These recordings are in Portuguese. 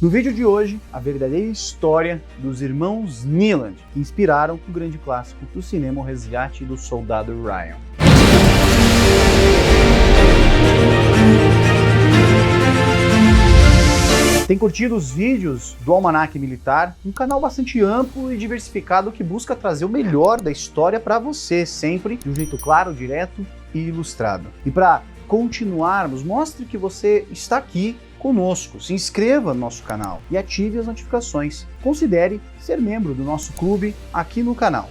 No vídeo de hoje, a verdadeira história dos irmãos Nealon, que inspiraram o grande clássico do cinema, O Resgate do Soldado Ryan. Tem curtido os vídeos do Almanaque Militar? Um canal bastante amplo e diversificado que busca trazer o melhor da história para você, sempre de um jeito claro, direto e ilustrado. E para continuarmos, mostre que você está aqui conosco, se inscreva no nosso canal e ative as notificações. Considere ser membro do nosso clube aqui no canal.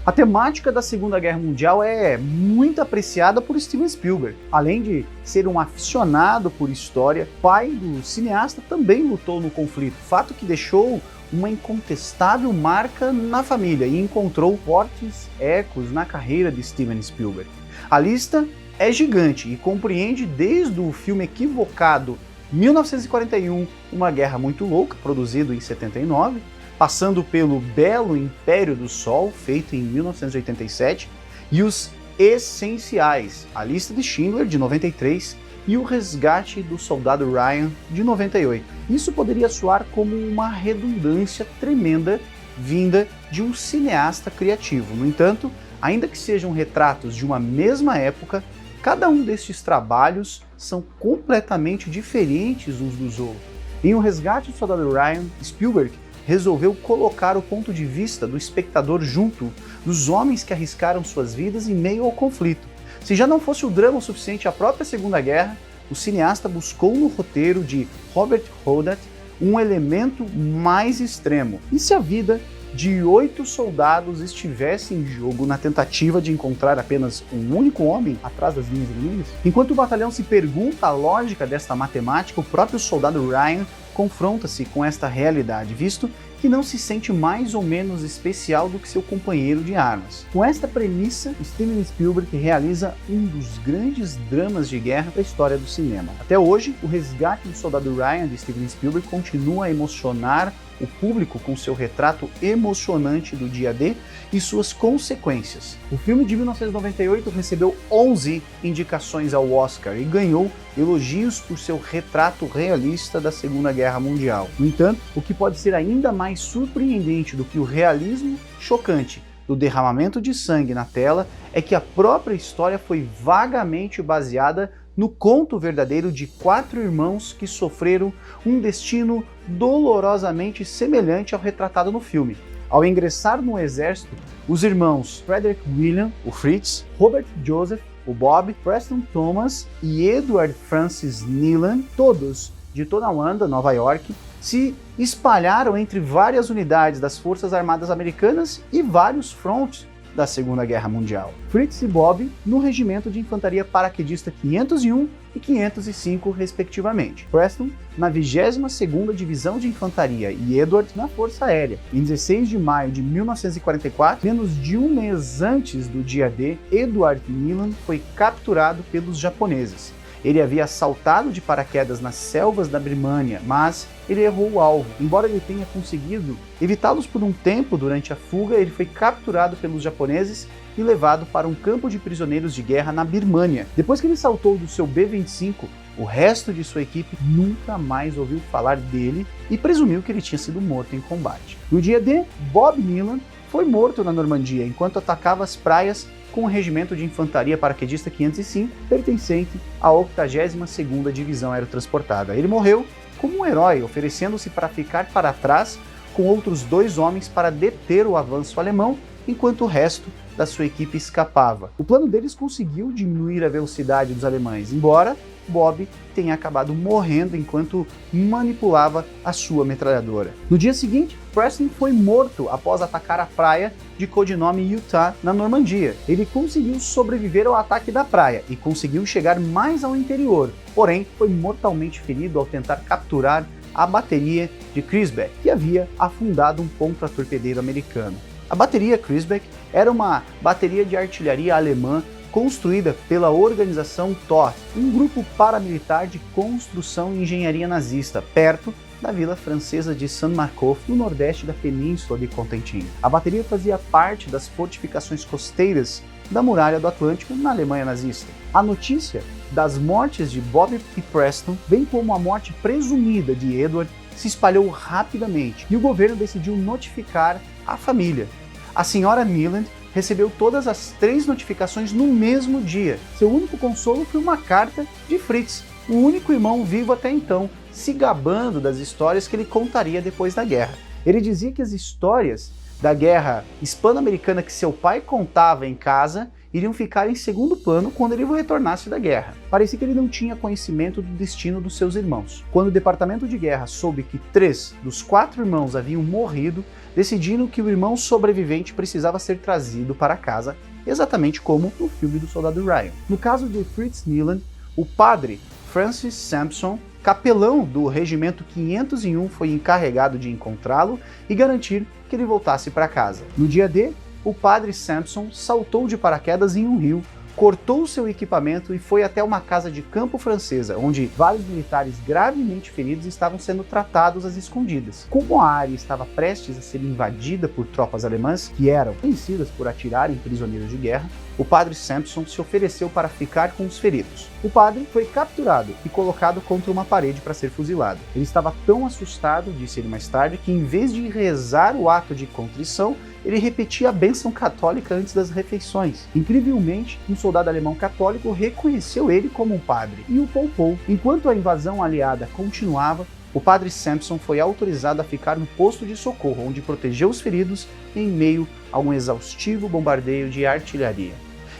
A temática da Segunda Guerra Mundial é muito apreciada por Steven Spielberg. Além de ser um aficionado por história, pai do cineasta também lutou no conflito, fato que deixou uma incontestável marca na família e encontrou fortes ecos na carreira de Steven Spielberg. A lista é gigante e compreende desde o filme equivocado 1941, Uma Guerra Muito Louca, produzido em 79, passando pelo belo Império do Sol, feito em 1987, e os essenciais, A Lista de Schindler, de 93, e O Resgate do Soldado Ryan, de 98. Isso poderia soar como uma redundância tremenda vinda de um cineasta criativo. No entanto, ainda que sejam retratos de uma mesma época, cada um destes trabalhos são completamente diferentes uns dos outros. Em O Resgate do Soldado Ryan, Spielberg resolveu colocar o ponto de vista do espectador junto dos homens que arriscaram suas vidas em meio ao conflito. Se já não fosse o drama o suficiente à própria Segunda Guerra, o cineasta buscou no roteiro de Robert Rodat um elemento mais extremo. E se a vida de 8 soldados estivesse em jogo na tentativa de encontrar apenas um único homem atrás das linhas inimigas? Enquanto o batalhão se pergunta a lógica desta matemática, o próprio soldado Ryan confronta-se com esta realidade, visto que não se sente mais ou menos especial do que seu companheiro de armas. Com esta premissa, Steven Spielberg realiza um dos grandes dramas de guerra da história do cinema. Até hoje, O Resgate do Soldado Ryan, de Steven Spielberg, continua a emocionar o público com seu retrato emocionante do dia D e suas consequências. O filme de 1998 recebeu 11 indicações ao Oscar e ganhou elogios por seu retrato realista da Segunda Guerra Mundial. No entanto, o que pode ser ainda mais surpreendente do que o realismo chocante do derramamento de sangue na tela é que a própria história foi vagamente baseada no conto verdadeiro de 4 irmãos que sofreram um destino dolorosamente semelhante ao retratado no filme. Ao ingressar no exército, os irmãos Frederick William, o Fritz, Robert Joseph, o Bob, Preston Thomas e Edward Francis Nealon, todos de Tonawanda, Nova York, se espalharam entre várias unidades das Forças Armadas Americanas e vários frontes da Segunda Guerra Mundial. Fritz e Bob no Regimento de Infantaria Paraquedista 501 e 505, respectivamente. Preston na 22ª Divisão de Infantaria e Edward na Força Aérea. Em 16 de maio de 1944, menos de um mês antes do dia D, Edward Nealon foi capturado pelos japoneses. Ele havia saltado de paraquedas nas selvas da Birmânia, mas ele errou o alvo. Embora ele tenha conseguido evitá-los por um tempo durante a fuga, ele foi capturado pelos japoneses e levado para um campo de prisioneiros de guerra na Birmânia. Depois que ele saltou do seu B-25, o resto de sua equipe nunca mais ouviu falar dele e presumiu que ele tinha sido morto em combate. No dia D, Bob Nealon foi morto na Normandia enquanto atacava as praias com o Regimento de Infantaria Paraquedista 505, pertencente à 82ª Divisão Aerotransportada. Ele morreu como um herói, oferecendo-se para ficar para trás com outros 2 homens para deter o avanço alemão, enquanto o resto da sua equipe escapava. O plano deles conseguiu diminuir a velocidade dos alemães, embora Bob tenha acabado morrendo enquanto manipulava a sua metralhadora. No dia seguinte, Preston foi morto após atacar a praia de codinome Utah, na Normandia. Ele conseguiu sobreviver ao ataque da praia e conseguiu chegar mais ao interior, porém foi mortalmente ferido ao tentar capturar a bateria de Crisbeck, que havia afundado um contra-torpedeiro americano. A bateria Crisbeck era uma bateria de artilharia alemã construída pela organização TOR, um grupo paramilitar de construção e engenharia nazista, perto da vila francesa de Saint-Marcof, no nordeste da península de Cotentin. A bateria fazia parte das fortificações costeiras da Muralha do Atlântico na Alemanha nazista. A notícia das mortes de Bob e Preston, bem como a morte presumida de Edward, se espalhou rapidamente e o governo decidiu notificar a família. A senhora Neeland recebeu todas as 3 notificações no mesmo dia. Seu único consolo foi uma carta de Fritz, o único irmão vivo até então, se gabando das histórias que ele contaria depois da guerra. Ele dizia que as histórias da guerra hispano-americana que seu pai contava em casa iriam ficar em segundo plano quando ele retornasse da guerra. Parecia que ele não tinha conhecimento do destino dos seus irmãos. Quando o departamento de guerra soube que 3 dos 4 irmãos haviam morrido, decidiram que o irmão sobrevivente precisava ser trazido para casa, exatamente como no filme do Soldado Ryan. No caso de Fritz Neeland, o padre Francis Sampson, capelão do Regimento 501, foi encarregado de encontrá-lo e garantir que ele voltasse para casa. No dia D, o padre Sampson saltou de paraquedas em um rio, cortou seu equipamento e foi até uma casa de campo francesa, onde vários militares gravemente feridos estavam sendo tratados às escondidas. Como a área estava prestes a ser invadida por tropas alemãs, que eram conhecidas por atirar em prisioneiros de guerra, o padre Sampson se ofereceu para ficar com os feridos. O padre foi capturado e colocado contra uma parede para ser fuzilado. Ele estava tão assustado, disse ele mais tarde, que em vez de rezar o ato de contrição, ele repetia a bênção católica antes das refeições. Incrivelmente, um soldado alemão católico reconheceu ele como um padre e o poupou. Enquanto a invasão aliada continuava, o padre Sampson foi autorizado a ficar no posto de socorro, onde protegeu os feridos em meio a um exaustivo bombardeio de artilharia.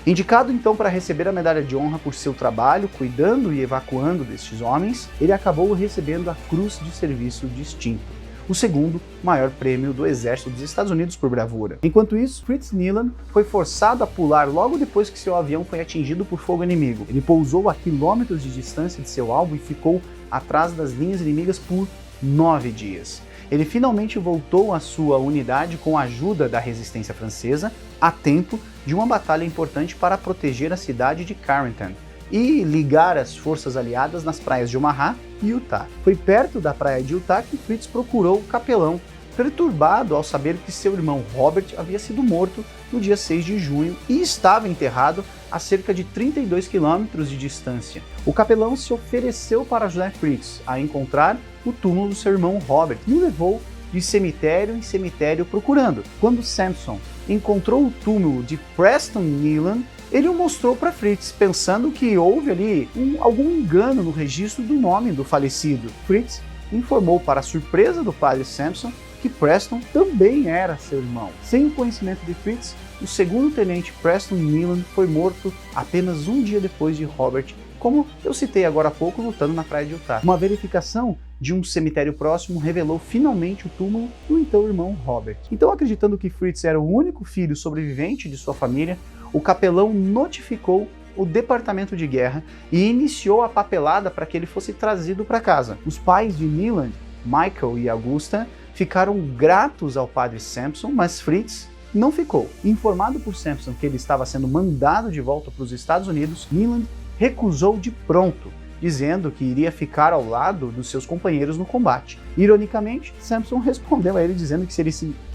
Indicado então para receber a medalha de honra por seu trabalho cuidando e evacuando destes homens, ele acabou recebendo a Cruz de Serviço Distinto, o segundo maior prêmio do Exército dos Estados Unidos por bravura. Enquanto isso, Fritz Neeland foi forçado a pular logo depois que seu avião foi atingido por fogo inimigo. Ele pousou a quilômetros de distância de seu alvo e ficou atrás das linhas inimigas por 9 dias. Ele finalmente voltou à sua unidade com a ajuda da resistência francesa a tempo de uma batalha importante para proteger a cidade de Carrington e ligar as forças aliadas nas praias de Omaha e Utah. Foi perto da praia de Utah que Fritz procurou o capelão, perturbado ao saber que seu irmão Robert havia sido morto no dia 6 de junho e estava enterrado a cerca de 32 quilômetros de distância. O capelão se ofereceu para ajudar Fritz a encontrar o túmulo do seu irmão Robert e o levou de cemitério em cemitério procurando. Quando Sampson encontrou o túmulo de Preston Neeland, ele o mostrou para Fritz, pensando que houve ali algum engano no registro do nome do falecido. Fritz informou, para a surpresa do padre Sampson, que Preston também era seu irmão. Sem o conhecimento de Fritz, o segundo tenente Preston Neeland foi morto apenas um dia depois de Robert, como eu citei agora há pouco, lutando na praia de Utah. Uma verificação de um cemitério próximo revelou finalmente o túmulo do então irmão Robert. Então, acreditando que Fritz era o único filho sobrevivente de sua família, o capelão notificou o departamento de guerra e iniciou a papelada para que ele fosse trazido para casa. Os pais de Neeland, Michael e Augusta, ficaram gratos ao padre Sampson, mas Fritz não ficou. Informado por Sampson que ele estava sendo mandado de volta para os Estados Unidos, Neeland recusou de pronto, dizendo que iria ficar ao lado dos seus companheiros no combate. Ironicamente, Sampson respondeu a ele dizendo que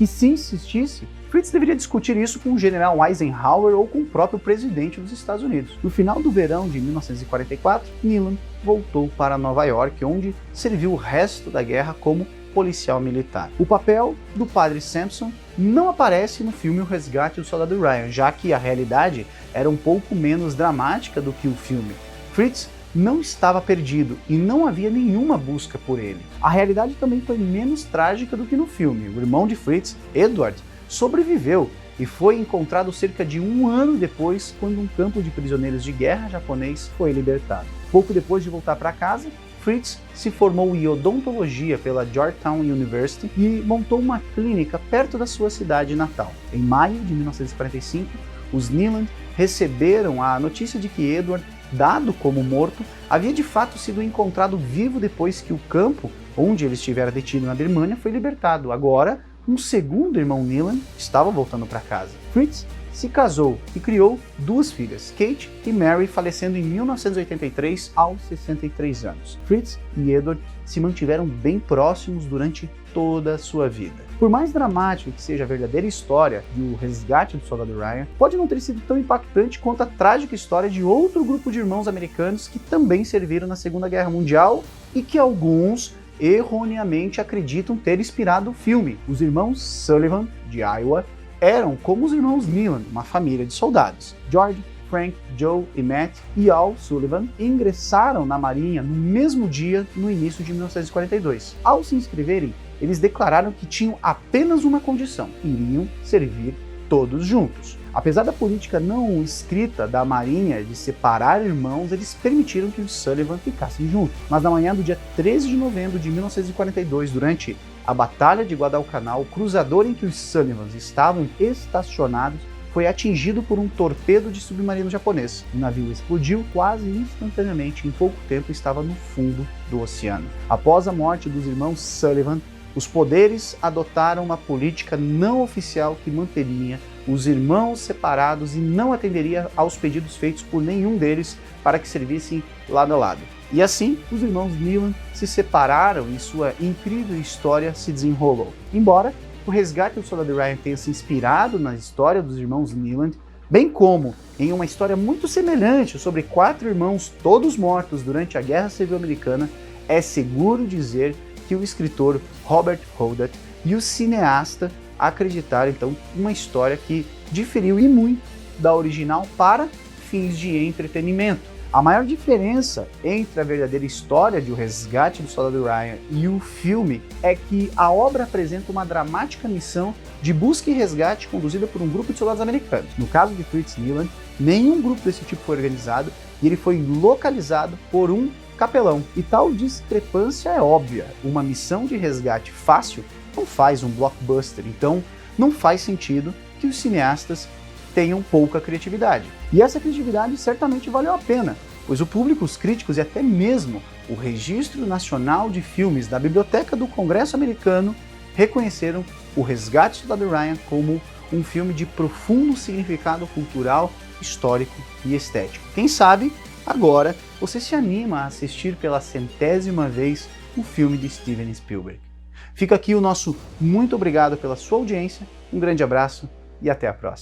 se insistisse, Fritz deveria discutir isso com o general Eisenhower ou com o próprio presidente dos Estados Unidos. No final do verão de 1944, Neeland voltou para Nova York, onde serviu o resto da guerra como policial militar. O papel do padre Sampson não aparece no filme O Resgate do Soldado Ryan, já que a realidade era um pouco menos dramática do que o filme. Fritz não estava perdido e não havia nenhuma busca por ele. A realidade também foi menos trágica do que no filme. O irmão de Fritz, Edward, sobreviveu e foi encontrado cerca de 1 ano depois, quando um campo de prisioneiros de guerra japonês foi libertado. Pouco depois de voltar para casa, Fritz se formou em odontologia pela Georgetown University e montou uma clínica perto da sua cidade natal. Em maio de 1945, os Neeland receberam a notícia de que Edward, dado como morto, havia de fato sido encontrado vivo depois que o campo onde ele estivera detido na Birmânia foi libertado. Agora, um segundo irmão Neeland estava voltando para casa. Fritz se casou e criou 2 filhas, Kate e Mary, falecendo em 1983 aos 63 anos. Fritz e Edward se mantiveram bem próximos durante toda a sua vida. Por mais dramático que seja a verdadeira história do resgate do Soldado Ryan, pode não ter sido tão impactante quanto a trágica história de outro grupo de irmãos americanos que também serviram na Segunda Guerra Mundial e que alguns erroneamente acreditam ter inspirado o filme. Os irmãos Sullivan, de Iowa, eram como os irmãos Nealon, uma família de soldados. George, Frank, Joe e Matt e Al Sullivan ingressaram na Marinha no mesmo dia, no início de 1942. Ao se inscreverem, eles declararam que tinham apenas uma condição: iriam servir todos juntos. Apesar da política não escrita da Marinha de separar irmãos, eles permitiram que os Sullivan ficassem juntos. Mas na manhã do dia 13 de novembro de 1942, durante a Batalha de Guadalcanal, o cruzador em que os Sullivans estavam estacionados foi atingido por um torpedo de submarino japonês. O navio explodiu quase instantaneamente e em pouco tempo estava no fundo do oceano. Após a morte dos irmãos Sullivan, os poderes adotaram uma política não oficial que manteria os irmãos separados e não atenderia aos pedidos feitos por nenhum deles para que servissem lado a lado. E assim, os irmãos Nealon se separaram e sua incrível história se desenrolou. Embora o resgate do Soldado Ryan tenha se inspirado na história dos irmãos Nealon, bem como em uma história muito semelhante sobre 4 irmãos todos mortos durante a Guerra Civil Americana, é seguro dizer que o escritor Robert Houdat e o cineasta acreditaram então uma história que diferiu e muito da original para fins de entretenimento. A maior diferença entre a verdadeira história de O Resgate do Soldado Ryan e o filme é que a obra apresenta uma dramática missão de busca e resgate conduzida por um grupo de soldados americanos. No caso de Fritz Nealon, nenhum grupo desse tipo foi organizado e ele foi localizado por um capelão. E tal discrepância é óbvia. Uma missão de resgate fácil não faz um blockbuster, então não faz sentido que os cineastas tenham pouca criatividade. E essa criatividade certamente valeu a pena, pois o público, os críticos e até mesmo o Registro Nacional de Filmes da Biblioteca do Congresso Americano reconheceram O Resgate do Soldado Ryan como um filme de profundo significado cultural, histórico e estético. Quem sabe, agora, você se anima a assistir pela 100ª vez o filme de Steven Spielberg. Fica aqui o nosso muito obrigado pela sua audiência, um grande abraço e até a próxima.